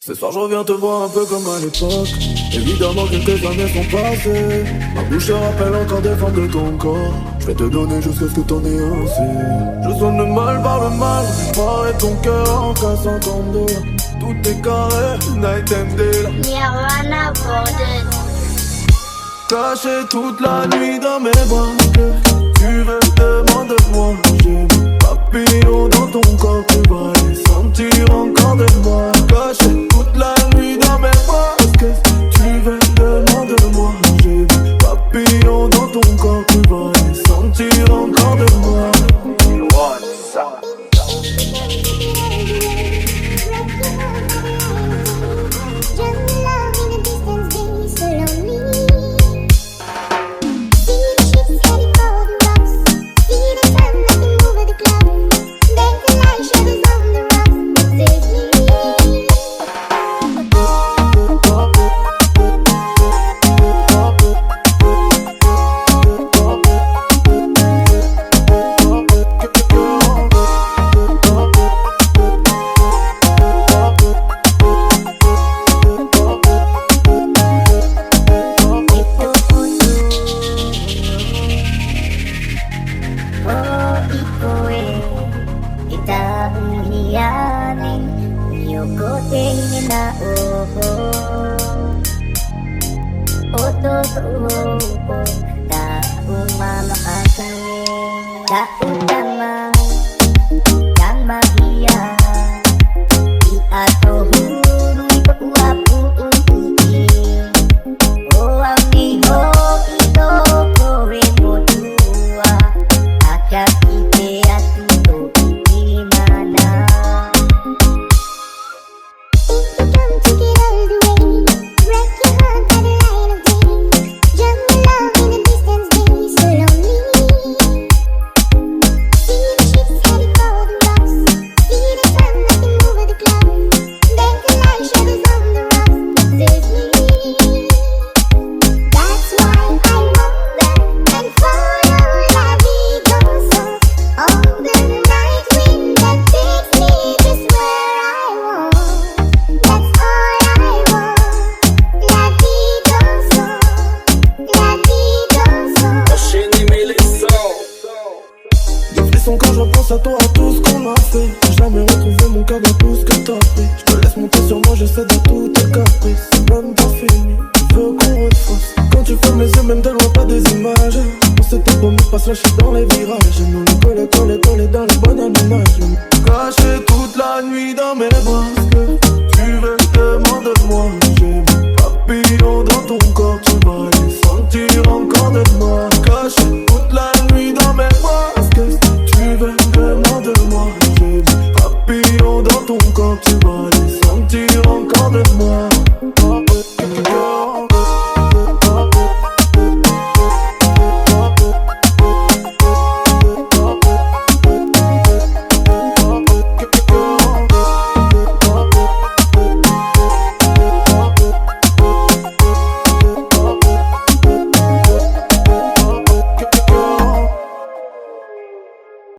Ce soir je reviens te voir un peu comme à l'époque. Évidemment quelques années sont passées. Ma bouche te rappelle encore des formes de ton corps. Je vais te donner jusqu'à ce que t'en aies assez. Je sonne le mal par le mal. Pareil ton cœur en cassant ton dos. Tout est carré, night and day. Nirvana bordel. Caché toute la nuit dans mes bras. Que tu veux, demande-moi. J'ai mis papillon dans ton corps. Tu vas les sentir encore de moi. Caché toute la nuit dans mes bras. Que tu veux, demande-moi. J'ai mis papillon dans ton corps. Tu vas les sentir encore de moi. Quand je repense à toi, à tout ce qu'on a fait, j'ai jamais retrouvé mon cœur dans tout ce que t'as pris. Je te laisse monter sur moi, je cède à tous tes caprices. C'est même pas fini, je veux qu'on refasse. Quand tu fermes les yeux, même de loin, pas des images. On s'était promis de pas se lâcher dans les virages. Nous les coller dans les bonnes ménages. Caché toute la nuit dans mes bras.